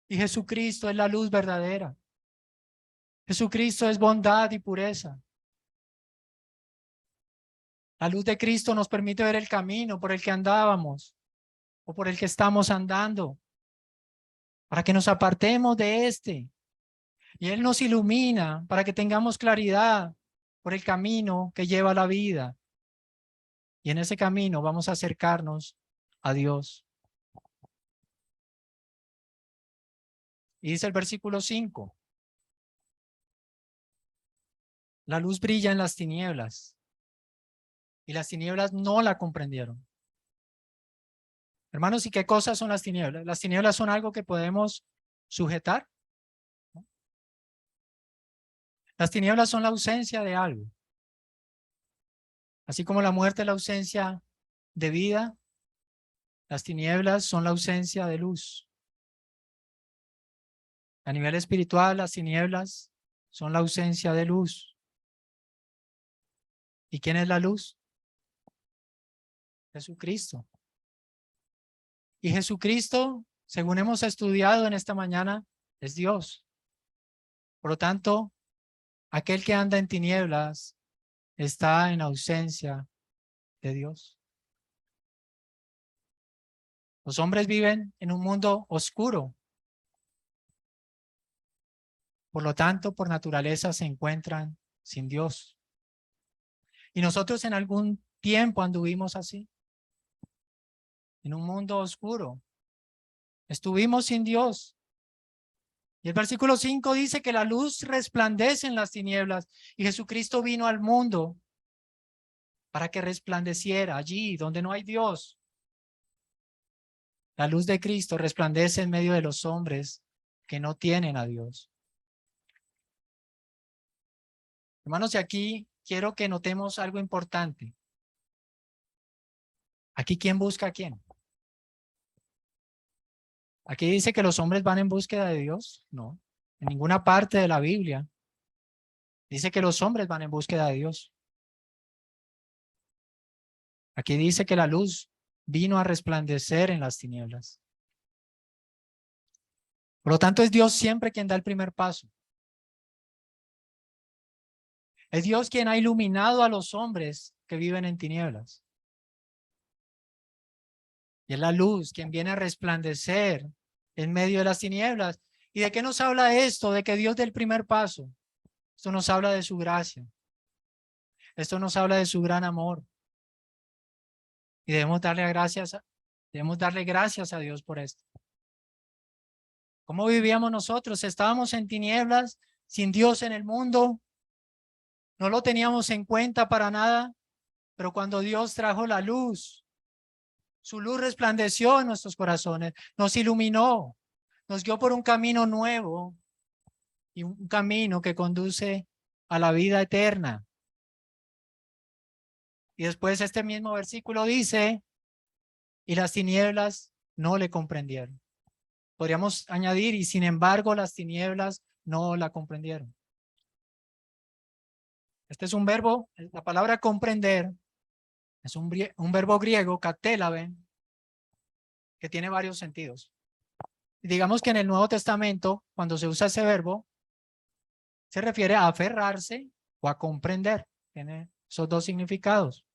Y Jesucristo es la luz verdadera. Jesucristo es bondad y pureza. La luz de Cristo nos permite ver el camino por el que andábamos o por el que estamos andando, para que nos apartemos de este. Y Él nos ilumina para que tengamos claridad por el camino que lleva a la vida. Y en ese camino vamos a acercarnos a Dios. Y dice el versículo 5. La luz brilla en las tinieblas y las tinieblas no la comprendieron. Hermanos, ¿y qué cosas son las tinieblas? Las tinieblas son algo que podemos sujetar. Las tinieblas son la ausencia de algo. Así como la muerte es la ausencia de vida, las tinieblas son la ausencia de luz. A nivel espiritual, las tinieblas son la ausencia de luz. ¿Y quién es la luz? Jesucristo. Y Jesucristo, según hemos estudiado en esta mañana, es Dios. Por lo tanto, aquel que anda en tinieblas está en ausencia de Dios. Los hombres viven en un mundo oscuro. Por lo tanto, por naturaleza se encuentran sin Dios. Y nosotros en algún tiempo anduvimos así, en un mundo oscuro. Estuvimos sin Dios. Y el versículo 5 dice que la luz resplandece en las tinieblas y Jesucristo vino al mundo para que resplandeciera allí donde no hay Dios. La luz de Cristo resplandece en medio de los hombres que no tienen a Dios. Hermanos, y aquí quiero que notemos algo importante. Aquí, ¿quién busca a quién? Aquí dice que los hombres van en búsqueda de Dios. No, en ninguna parte de la Biblia dice que los hombres van en búsqueda de Dios. Aquí dice que la luz vino a resplandecer en las tinieblas. Por lo tanto, es Dios siempre quien da el primer paso. Es Dios quien ha iluminado a los hombres que viven en tinieblas. Y es la luz quien viene a resplandecer en medio de las tinieblas. ¿Y de qué nos habla esto? De que Dios dé el primer paso. Esto nos habla de su gracia. Esto nos habla de su gran amor. Y debemos darle gracias a Dios por esto. ¿Cómo vivíamos nosotros? Estábamos en tinieblas, sin Dios en el mundo. No lo teníamos en cuenta para nada. Pero cuando Dios trajo la luz, su luz resplandeció en nuestros corazones, nos iluminó, nos guió por un camino nuevo y un camino que conduce a la vida eterna. Y después este mismo versículo dice, y las tinieblas no le comprendieron. Podríamos añadir, y sin embargo las tinieblas no la comprendieron. Este es un verbo, la palabra comprender, es un verbo griego, katélave, que tiene varios sentidos. Digamos que en el Nuevo Testamento, cuando se usa ese verbo, se refiere a aferrarse o a comprender. Tiene esos dos significados.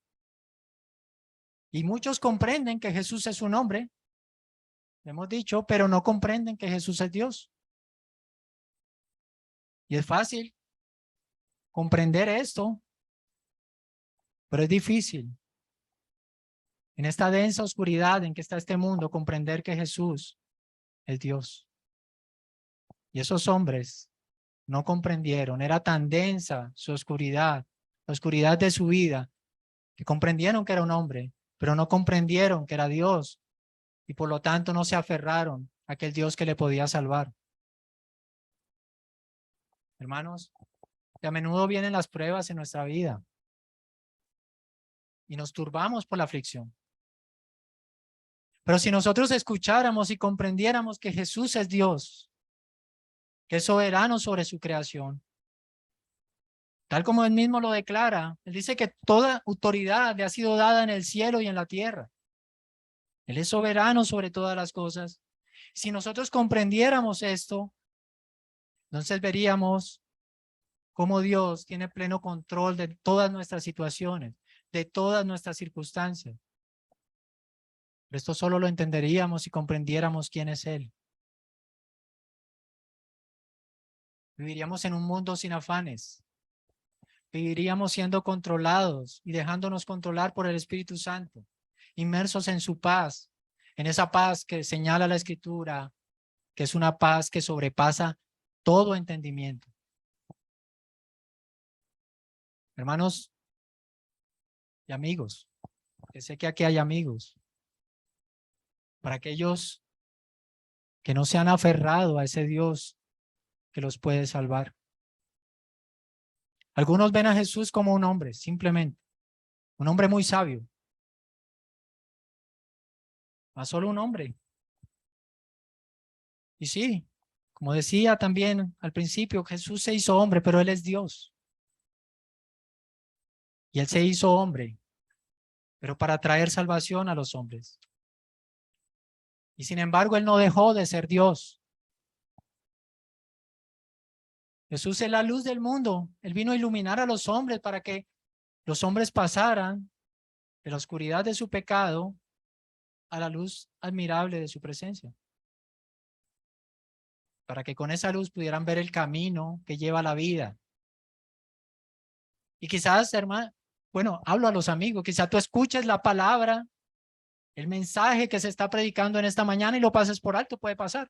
Y muchos comprenden que Jesús es un hombre, hemos dicho, pero no comprenden que Jesús es Dios. Y es fácil comprender esto, pero es difícil. En esta densa oscuridad en que está este mundo, comprender que Jesús es Dios. Y esos hombres No comprendieron. Era tan densa su oscuridad, la oscuridad de su vida, que comprendieron que era un hombre, pero no comprendieron que era Dios y por lo tanto no se aferraron a aquel Dios que le podía salvar. Hermanos, que a menudo vienen las pruebas en nuestra vida y nos turbamos por la aflicción. Pero si nosotros escucháramos y comprendiéramos que Jesús es Dios, que es soberano sobre su creación, tal como él mismo lo declara, él dice que toda autoridad le ha sido dada en el cielo y en la tierra. Él es soberano sobre todas las cosas. Si nosotros comprendiéramos esto, entonces veríamos cómo Dios tiene pleno control de todas nuestras situaciones, de todas nuestras circunstancias. Pero esto solo lo entenderíamos si comprendiéramos quién es Él. Viviríamos en un mundo sin afanes. Viviríamos siendo controlados y dejándonos controlar por el Espíritu Santo, inmersos en su paz, en esa paz que señala la Escritura, que es una paz que sobrepasa todo entendimiento. Hermanos y amigos, que sé que aquí hay amigos, para aquellos que no se han aferrado a ese Dios que los puede salvar. Algunos ven a Jesús como un hombre, simplemente, un hombre muy sabio, a solo un hombre. Y sí, como decía también al principio, Jesús se hizo hombre, pero Él es Dios. Y Él se hizo hombre, pero para traer salvación a los hombres. Y sin embargo, Él no dejó de ser Dios. Jesús es la luz del mundo. Él vino a iluminar a los hombres para que los hombres pasaran de la oscuridad de su pecado a la luz admirable de su presencia. Para que con esa luz pudieran ver el camino que lleva a la vida. Y quizás, hermano, bueno, hablo a los amigos, quizás tú escuches la palabra, el mensaje que se está predicando en esta mañana y lo pases por alto, puede pasar,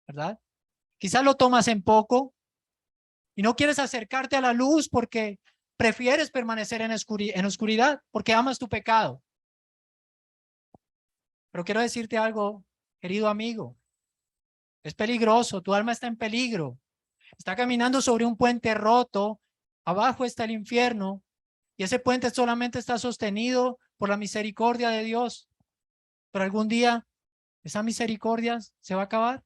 ¿verdad? Quizás lo tomas en poco y no quieres acercarte a la luz porque prefieres permanecer en oscuridad, porque amas tu pecado. Pero quiero decirte algo, querido amigo, es peligroso, tu alma está en peligro, está caminando sobre un puente roto, abajo está el infierno y ese puente solamente está sostenido por la misericordia de Dios, pero algún día esa misericordia se va a acabar.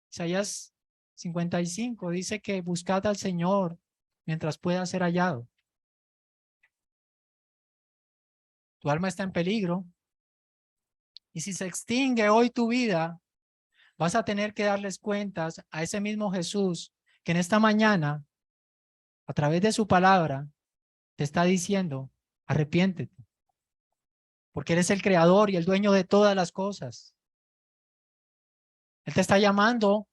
Isaías 55 dice que buscad al Señor mientras pueda ser hallado. Tu alma está en peligro y si se extingue hoy tu vida, vas a tener que darles cuentas a ese mismo Jesús que en esta mañana, a través de su palabra, te está diciendo, arrepiéntete, porque Él es el creador y el dueño de todas las cosas. Él te está llamando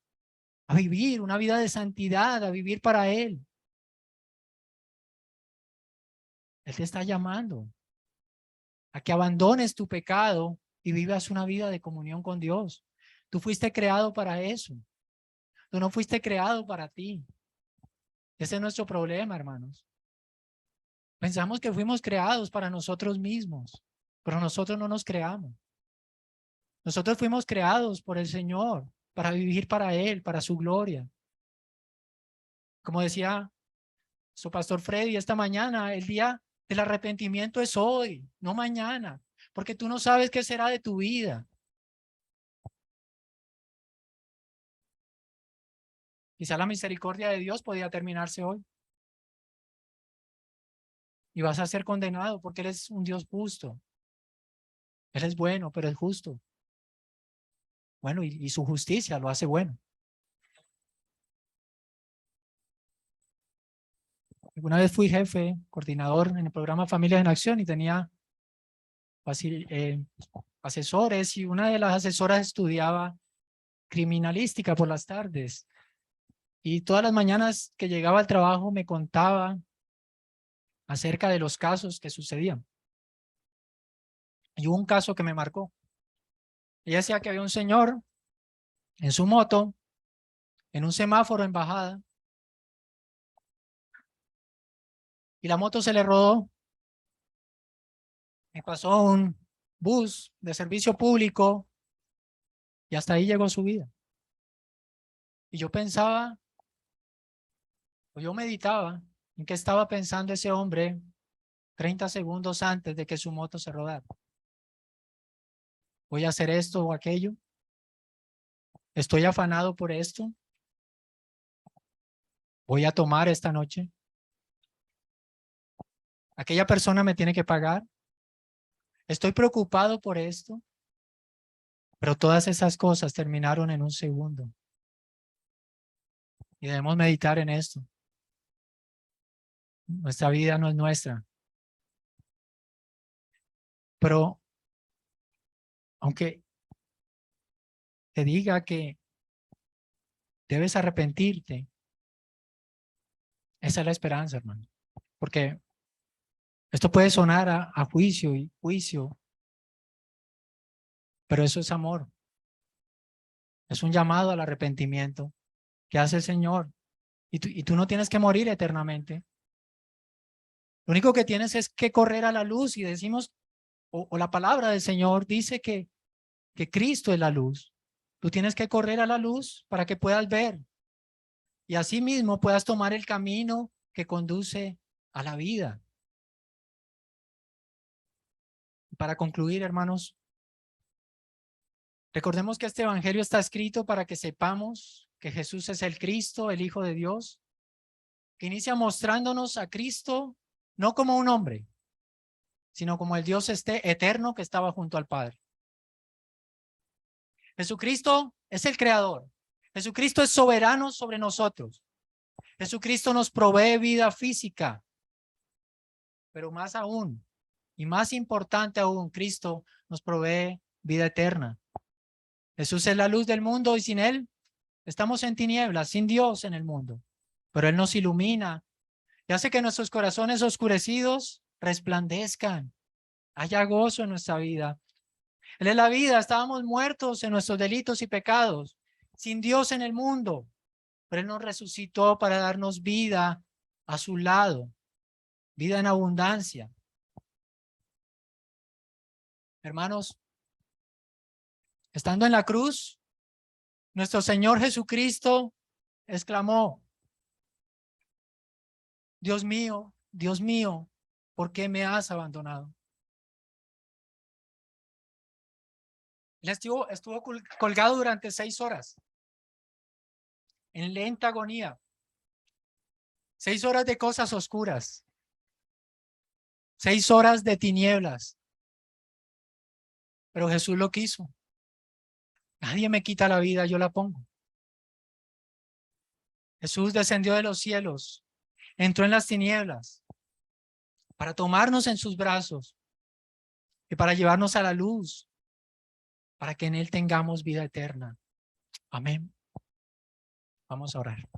a vivir una vida de santidad, a vivir para Él. Él te está llamando a que abandones tu pecado y vivas una vida de comunión con Dios. Tú fuiste creado para eso. Tú no fuiste creado para ti. Ese es nuestro problema, hermanos. Pensamos que fuimos creados para nosotros mismos, pero nosotros no nos creamos. Nosotros fuimos creados por el Señor para vivir para Él, para su gloria. Como decía su pastor Freddy esta mañana, el día del arrepentimiento es hoy, no mañana, porque tú no sabes qué será de tu vida. Quizá la misericordia de Dios podía terminarse hoy y vas a ser condenado porque Él es un Dios justo. Él es bueno, pero es justo. Bueno, y su justicia lo hace bueno. Alguna vez fui jefe, coordinador en el programa Familias en Acción y tenía asesores y una de las asesoras estudiaba criminalística por las tardes y todas las mañanas que llegaba al trabajo me contaba acerca de los casos que sucedían. Y hubo un caso que me marcó. Ella decía que había un señor en su moto en un semáforo en bajada y la moto se le rodó. Me pasó un bus de servicio público y hasta ahí llegó su vida. Y yo pensaba, o yo meditaba en qué estaba pensando ese hombre 30 segundos antes de que su moto se rodara. ¿Voy a hacer esto o aquello? ¿Estoy afanado por esto? ¿Voy a tomar esta noche? ¿Aquella persona me tiene que pagar? ¿Estoy preocupado por esto? Pero todas esas cosas terminaron en un segundo. Y debemos meditar en esto. Nuestra vida no es nuestra. Pero aunque te diga que debes arrepentirte, esa es la esperanza, hermano. Porque esto puede sonar a juicio y juicio, pero eso es amor. Es un llamado al arrepentimiento que hace el Señor. Y tú no tienes que morir eternamente. Lo único que tienes es que correr a la luz y decimos, o la palabra del Señor dice que Cristo es la luz. Tú tienes que correr a la luz para que puedas ver y así mismo puedas tomar el camino que conduce a la vida. Para concluir, hermanos, recordemos que este evangelio está escrito para que sepamos que Jesús es el Cristo, el Hijo de Dios, que inicia mostrándonos a Cristo no como un hombre, sino como el Dios eterno que estaba junto al Padre. Jesucristo es el Creador. Jesucristo es soberano sobre nosotros. Jesucristo nos provee vida física, pero más aún, y más importante aún, Cristo nos provee vida eterna. Jesús es la luz del mundo y sin Él estamos en tinieblas, sin Dios en el mundo. Pero Él nos ilumina y hace que nuestros corazones oscurecidos resplandezcan. Haya gozo en nuestra vida. Él es la vida, estábamos muertos en nuestros delitos y pecados, sin Dios en el mundo. Pero Él nos resucitó para darnos vida a su lado, vida en abundancia. Hermanos, estando en la cruz, nuestro Señor Jesucristo exclamó: Dios mío, ¿por qué me has abandonado? Él estuvo colgado durante 6 horas, en lenta agonía. 6 horas de cosas oscuras. 6 horas de tinieblas. Pero Jesús lo quiso. Nadie me quita la vida, yo la pongo. Jesús descendió de los cielos, entró en las tinieblas para tomarnos en sus brazos y para llevarnos a la luz, para que en Él tengamos vida eterna. Amén. Vamos a orar.